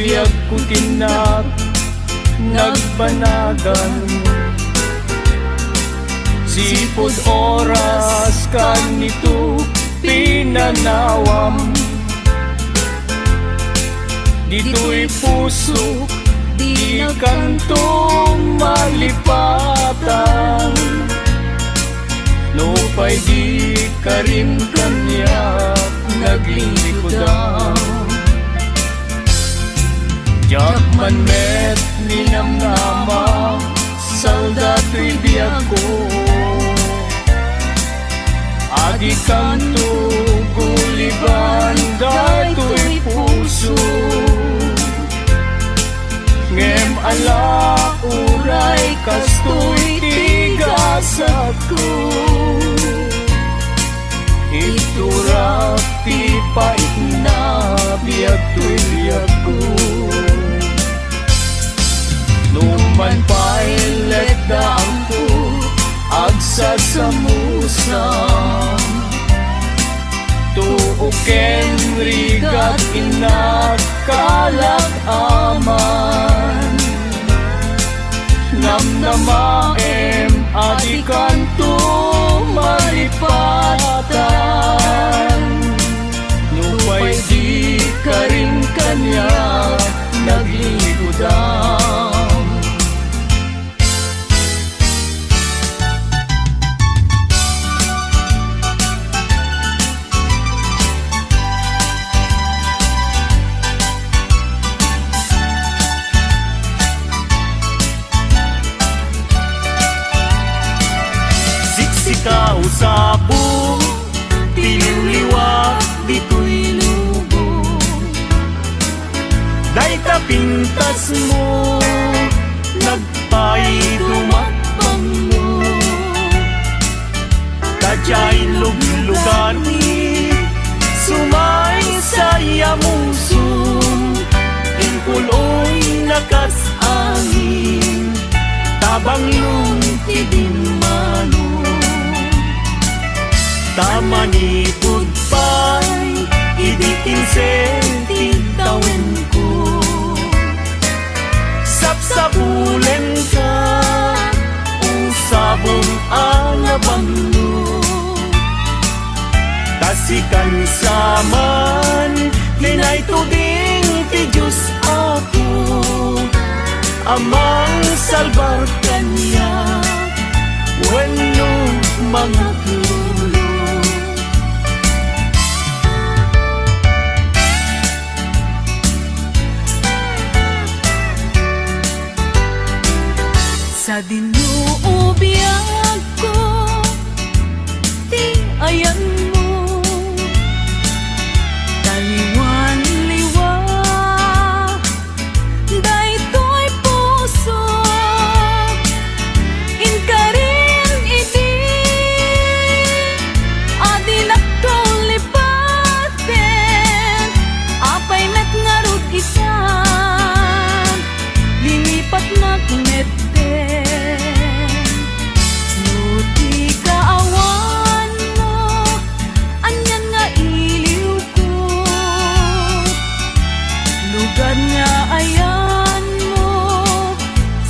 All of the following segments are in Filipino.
biyag ko tinak nagbanagan. Sipod oras kanito pinanawam, dito'y pusok di kantong malipatan. Nupay di karim kanya naglilikodan. Jakman met ninamnama saldato'y biyag ko. Adi kanto guliban dato'y puso. Ngem ala uray kasto'y tigasat ko. Iturap ti pait na biyag to'y biyag ko. Numan pa'y letdaan ko agsasamusam. Tuuken rigat inakalak aman. Namnamaem adikan to malipatan. Nupay di karin kanya naglilikodan. Usabo, tiliwliwa, dito'y lubo. Day tapintas mo, nagpay dumatpang mo. Tadya'y luglugani, sumay saya musum. Inpuloy nakas angin, tabang lungtidin mano. Tamani pudpay, idikin sentin tawin ko. Sapsapulen ka, usabong alabang mo. Tasikan saman, dinay tuding ti Diyos ako. Amang salbar kanya, wenno mga tulo. Sa dinuubiyag ko, di ayan mo. Taliwan-liwa, dayto'y puso. Inkarin idi, adilak tulipaten. Apay met ngarud isan, lilipat magnet.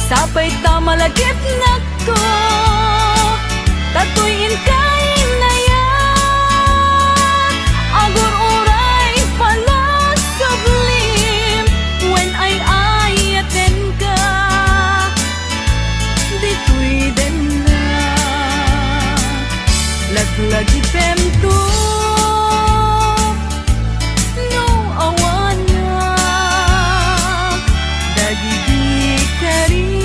Sapay tamalagip na ko, tatuyin kain na yan. Agur uray pala sublim, when ay ayaten ka, dito'y den na. Laglagi pemto, no awan na, dagigi kari.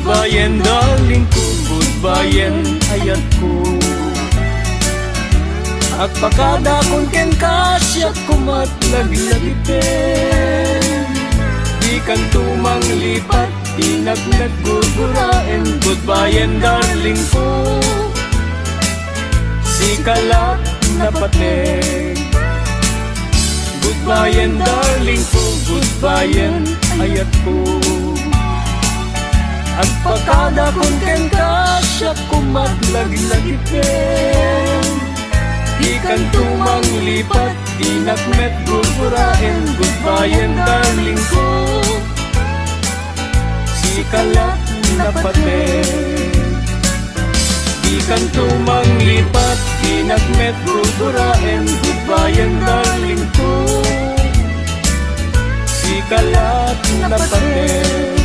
Goodbye darling ko, goodbye ayat ko. Agpakada kung ken kasya kumat lagi-lagipin. Di kan tumang lipat, di nagnagugurain. Goodbye and darling ko, si kalat na pating. Goodbye and darling ko, goodbye and ayat ko. Agpakada kung ken kasya kumat lagi-lagipin. Di kan tumang lipat, di nakmet gugurain. Goodbye and darling ko, si kalat na pating. Di kan tumang lipat, di nakmet gugurain. Goodbye and darling ko, si kalat na pating.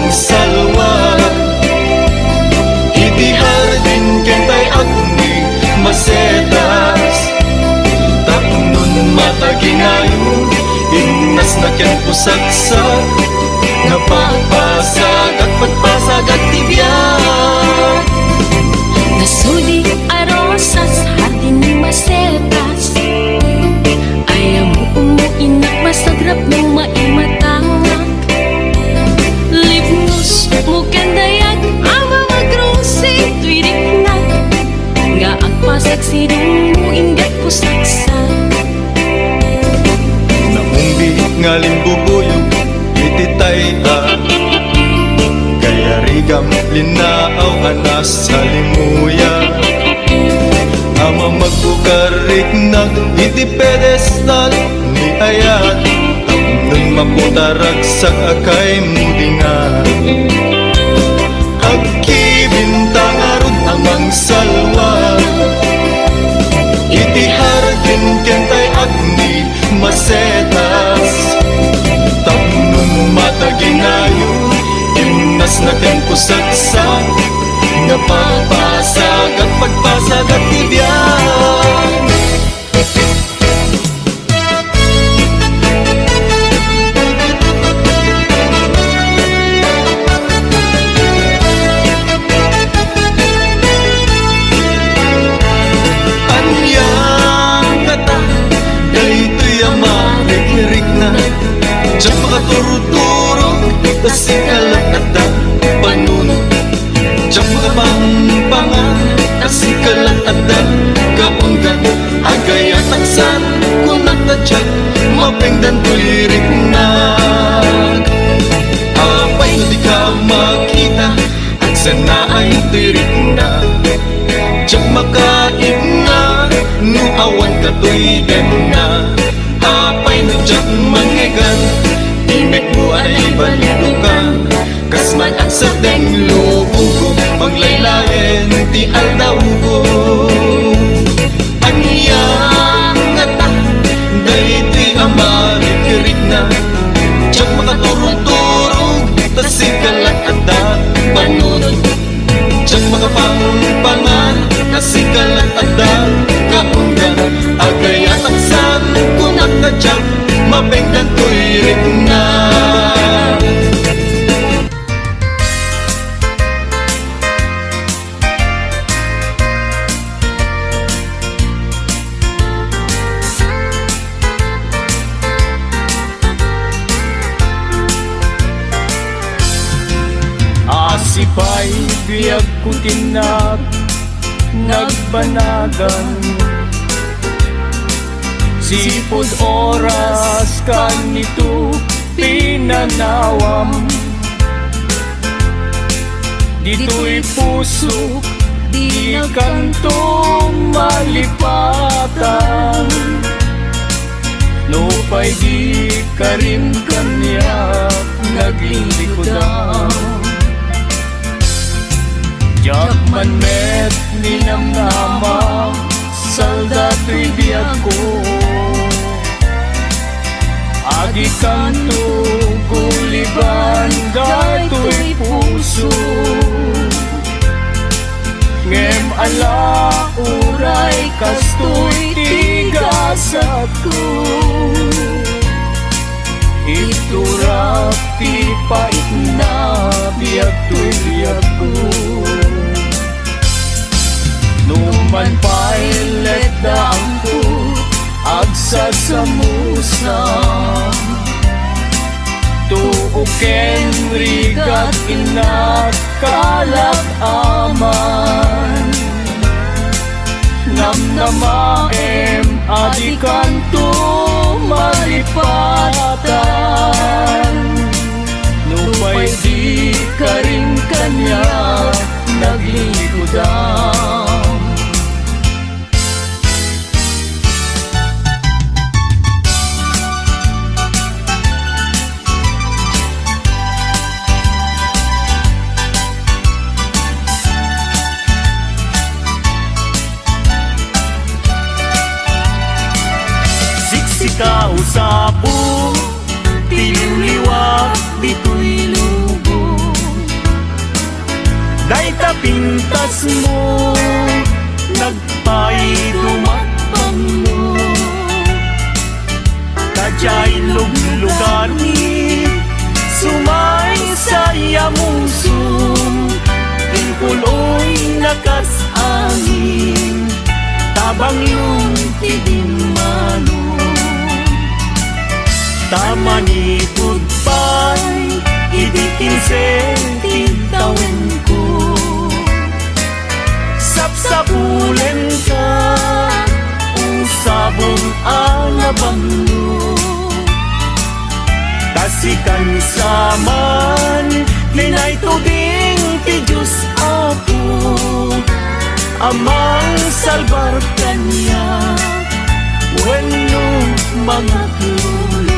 Salwa iti hardin kentay agni masetas tapnon mataginayon innas na ken pusaksak napapasag at pagpasag at tibiyag Nasuli arosas hardin ni masetas ayaw mo umuinak masagrap ng maimatang Mukan dayag ang mga grosing tuwirik na Nga ang pasagsidong mo ingat ko saksa Namumbi nga limbubuyog ititay Kaya rigam linaaw anas sa limuya Ama magbukarik na iti pedestal ni ayat Tapnon maputarag sa akay mudingan Agkibintang arod amang salwa iti hardin kentay agni masetas tapnon mataginayon innas na ken pusaksak nga papasag at pagpasag at tibiyag Diyan makaturuturo kasi kalakada panunod Diyan makapangpangan kasi kalakada kapunggan agay at aksan kung nagtadyan mapengdan tulirik na Apay di ka makita at sana ay tirik na Diyan makain na nuawan ka tuigan na Apay no diyan mangigan Imek mo ay balilukan Kasman at sa deng lubugo Paglaylayan ti aldaugo Aniyang ngata Dayti amarikirik na Diyak makaturog-turog Tasikalat at dat panunod Diyak makapangpangan Tasikalat at dat kaunggan Agay at aksan kung nakadyak mapengdan tuirik na Asipay biyag kutinag nagbanagan Sipod oras kanito pinanawam Dito'y puso di kantong malipatan Nupay di ka rin kanyak naglilikodan Jakman met ninamnama Saldato'y biyag ko Adi kanto guliban dato'y puso Ngem ala uray kastoy tigasat ko Iturap ti pait na biyag to'y biyag ko Numan pailet da ang ko agsasamusa Tuuken rigat inakalag aman Namnamaem adikan to malipatan Nupay di ka rin kanya naglikudan Kausapo, tiliwag dito'y lubo Day tapintas mo, nagpaidumatpang mo Kadya'y luglugani, sumay saya mong sum Inpuloy nakasangin, tabang yung tidimano Tamani goodbye, ibikin sentitawen ko Sapsapulen ka, usabong alabang mo Tasikan saman, linay tubing ti Diyos ako Amang salbar kanya, wenno mga tulo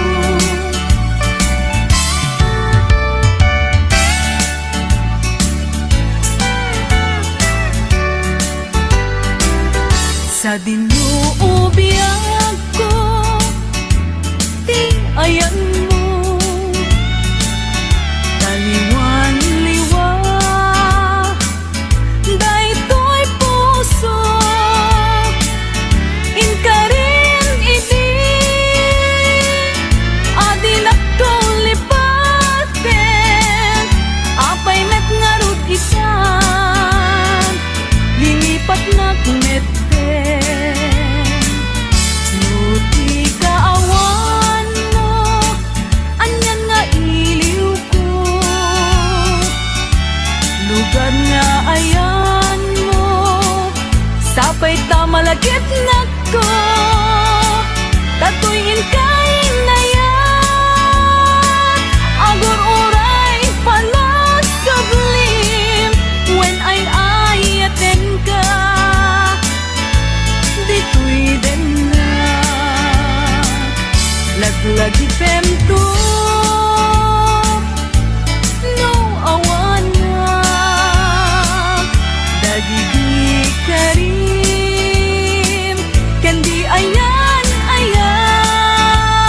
Sa dinuubiyag ko, di ayan mo Taliwan-liwa, daytoy puso Inka rin idi, adi nagtulipaten Apay nagngarod isan, lilipat nagmet Nuti kaawan mo, anyan nga iliw ko Lugar nga ayan mo, sapay tamalagit na ko Tatuyin kain na yan, agur uray palas sublim When ay ayaten ka Dito'y din na Laglagi pemto No awan na Dagigi karim Kendi ayan ayan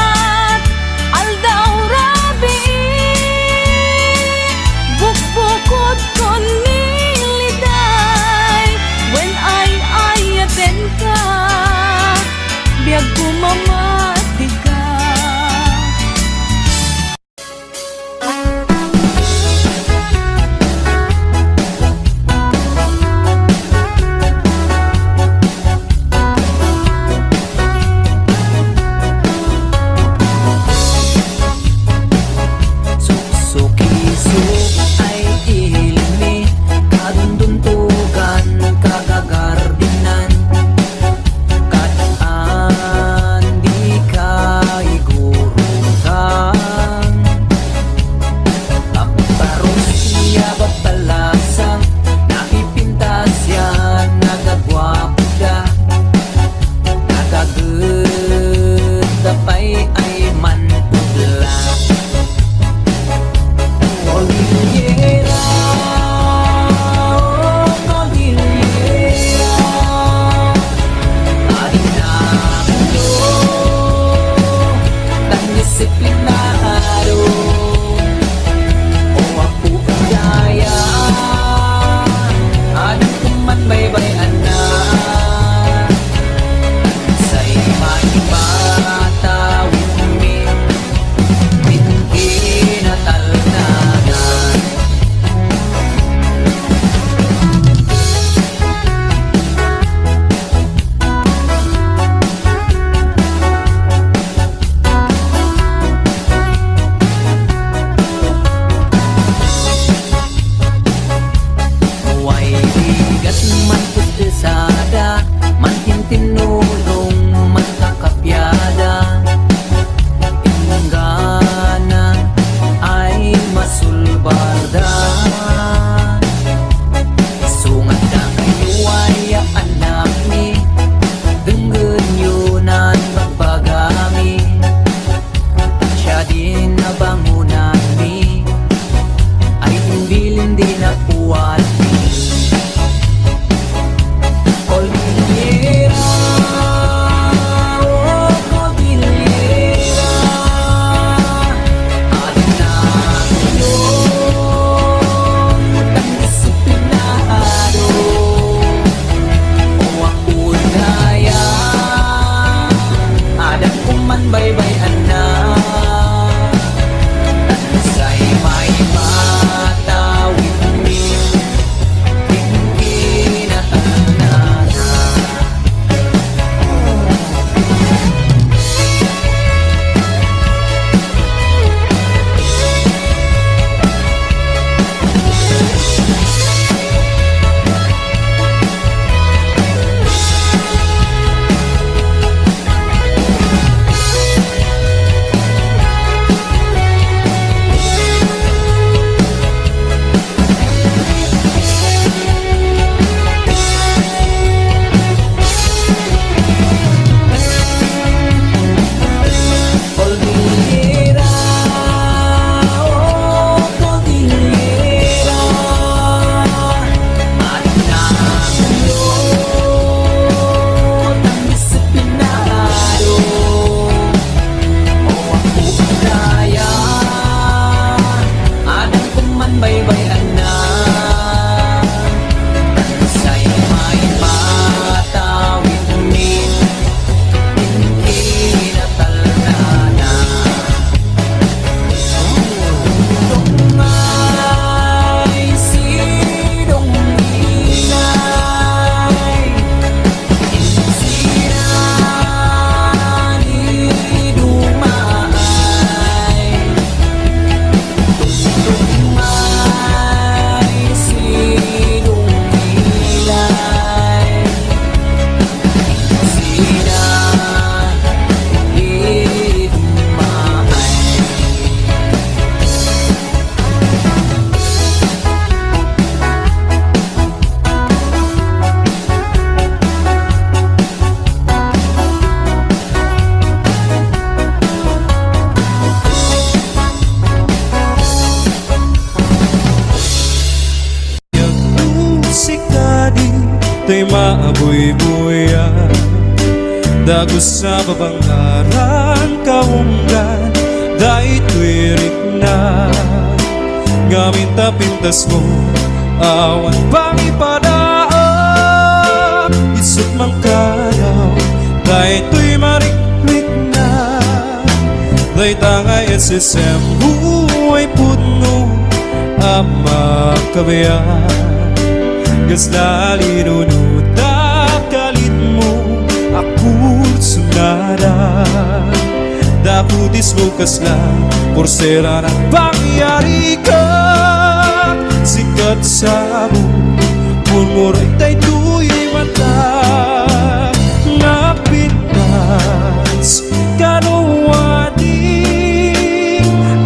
Adat man putisada, man tintinulong, man kakapyada. Inggana ay masulbarda. Sungat na kayo ay anak ni, denggan yunan pagbagami. Siya din na bangunan ni, ay hindi na puwan ni. Cordillera, oh Cordillera, atin na ngayon ang disiplinado. O ako na yan, adat ko man baybayan na. Tansay may matawid ni, hindi na tanana. Cordillera, oh Cordillera, atin na ngayon ang disiplinado. O ako na yan, adat ko man baybayan na. Tansay may matawid ni, hindi na talana. Dumay sidong ingay, insirani dumay. Dumay sidong ingay, insirani dumay. Sikadi tay maaboy-boya, dagos sa babangaran kaunggan, dahil tuwirik na. Gamit ta pintas mo, awan pang ipadaan. Isip mang kayaw, dahil tuy mariklik na. Dahil tangay SSM, buhay puno, ama kabayan. Gas lali nunuta kalit mo, ako sunada. Daputis mo kasla, porsera ng pangyari ka. Sikat sa mo, murmuray tay tuy mata. Napitas, kanuwadi,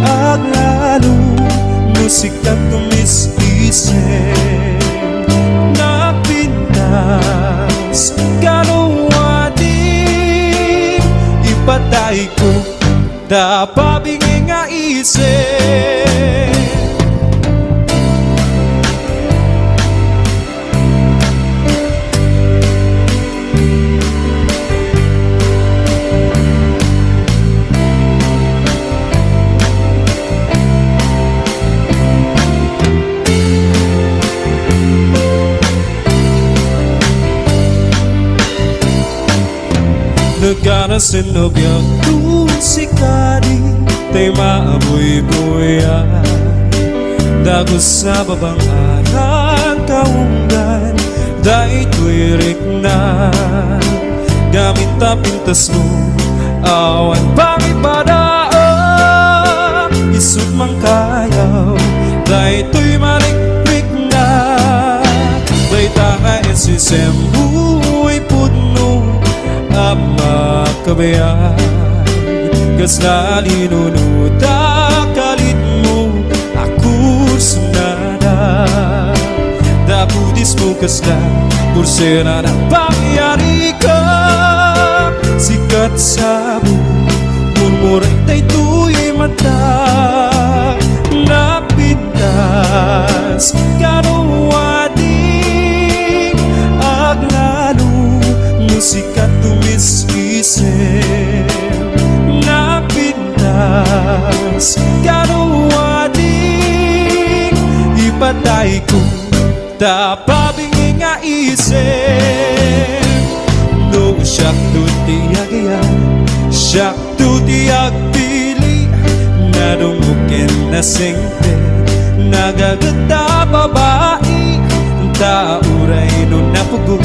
aglalo, musikat tumis-isip. Napitas, kanuwadi, ipatay ko, dapabingin nga isip. Nagkanasin ng tusikadi, tay maaboy-boya, dagos sa babang arang kaunggan, dahil tuwirik na. Gamit ta pintas mo, awan pang ipadaan. Isip mang kayaw, dahil tuy marikrik na. Dahil tangay esse sembu'y puno ama kabayan gas na linunuta kalit mo ako sunada Dabudis mo kasla Pursera ng pangyari ka Sikat sa murmuray tayo tu'y mata Napintas Karuwadik Aglalo Musikat tumiskisip Napintas Karuwadik Ipatay ko Tapabing nga isip No, siyak tutiyagayan Siyak tutiyagpili Nadumukin na singte Nagagata babae Tauray no napugo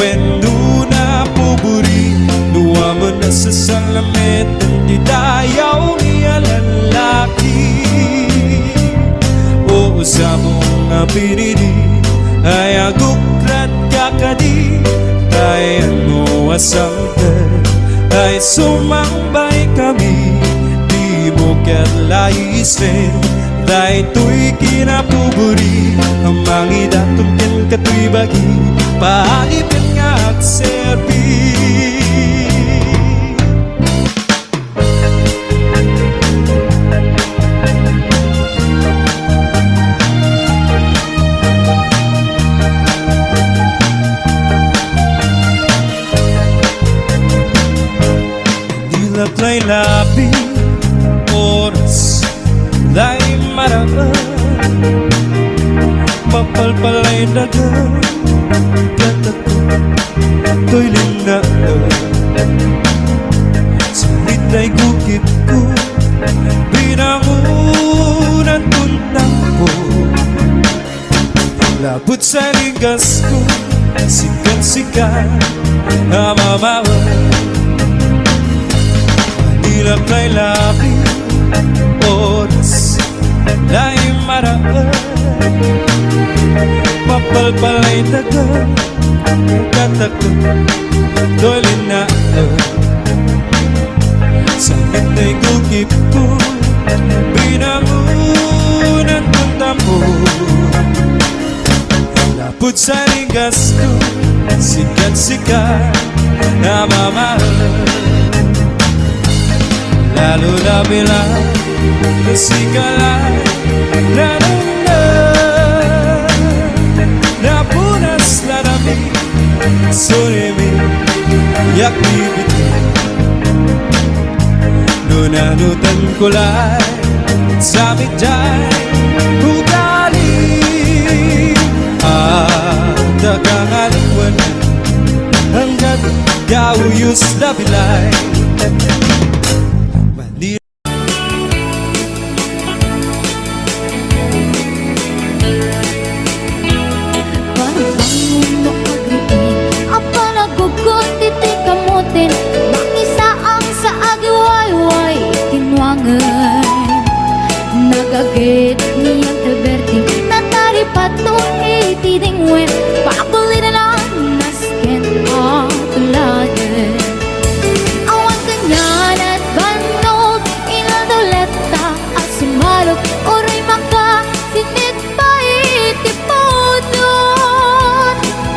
Wendo na puburi Nuwa mo na sa salamet Hindi dayaw niya lalaki O sa mga pinili Ay agukrat kakadi Ay ano asangka Ay sumambay kami Di mo katlaisen Dahil to'y kinapuburi Ang mga datumkin kato'y bagi Pahalipin nga at serbi Dila'y labi Oras La'y maraan Mapalpalay dagan Katako To'y linaan Salita'y gukit ko Binangunan tuntang ko Labot sa ligas ko Sikat-sikat Amamawa Dila'y labi Oras La'y maraan Mapalpalay dagan Katako To'y linaan Sakit na'y gugip ko Binangunan punta mo Lapot sa ligas ko Sikat-sikat Na mamahal Lalo na bilang Nasigalay Napunas na namin Sorry Yakibit Nunanutan ko lang Sa midjay Ugali At nakangaliwan Hanggang Gauyos na bilay Nagagit niyang Alberti Natari patong itidingwen Pakulitan ang nasken ang tulagan Awan kanyan at bandog Inadoleta at sumalog Oray maka sinit pa itipodon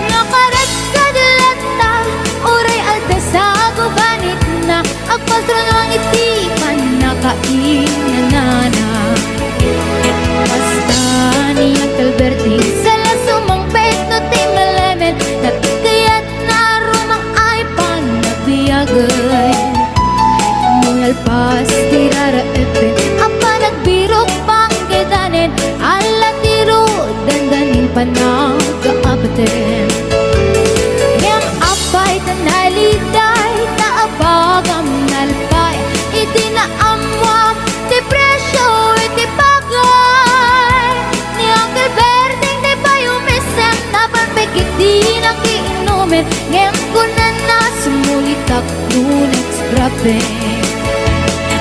Nakarat kadalata Oray aldasago banit na Agpastro ng itipan Nakainanana Basta niyang Alberti Sala sumang pet no ting malemen Natikayat na rumang ay panabiyagay Mungal pas tirara epe Apa nagbirok pang kedanen Ala tiro dandanin panagkaabaten Yang apay tanaliday Naabagam nalpay Itinaamwam Depresyo itipagay Ni Uncle Berding di pa yumisem Napanpigit di nakiinumin Ngayon ko na nasumulitak Lunex grabe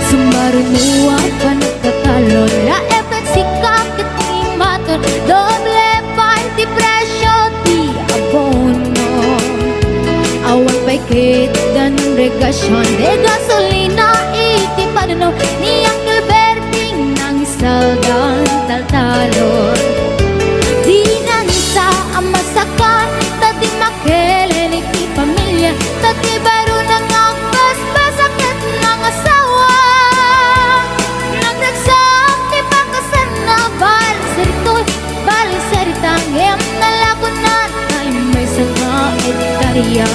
Sumarunuwa pa nagkatalon La efek sikakit ni maton Doble pa depresyo di sakit dan regasyon de gasolina iti panuno ni Uncle Berting nang saldan taltalon di nansa ang masakan tati makelen iti pamilya tati baro nang basbasakit ng asawa nagdagsam ti pangkasan na balisaritang em nalakunan ay may sanga hektarya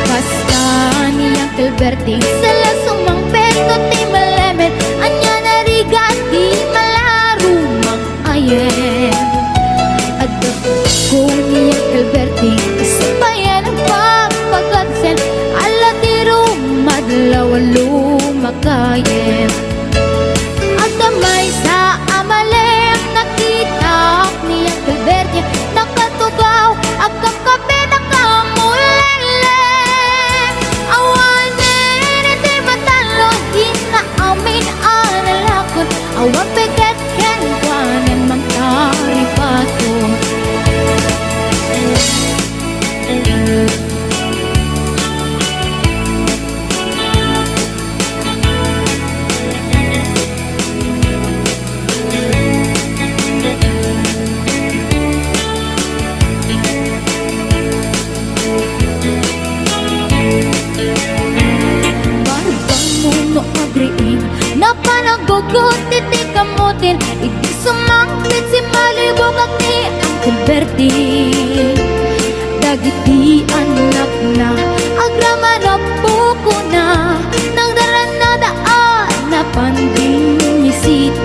basta ni Uncle Berting sa lasong mang peto ti malemet anya narigat di malarumang ayen at ko ni Uncle Berting kasabayan ang papagadsen ala ti rumadlaw lumakayen at damay sa amalem nakita ni Uncle Berting nakatugaw agam kape nakamulele awanin iti matalo inaamin analakot awan peget ken kwanen mangtaripato no agriin na panagugot iti kamutin iti sumangkit si malibog at ni Uncle Berting dagiti anak na agrama na buko na nang daran na daan na panding misita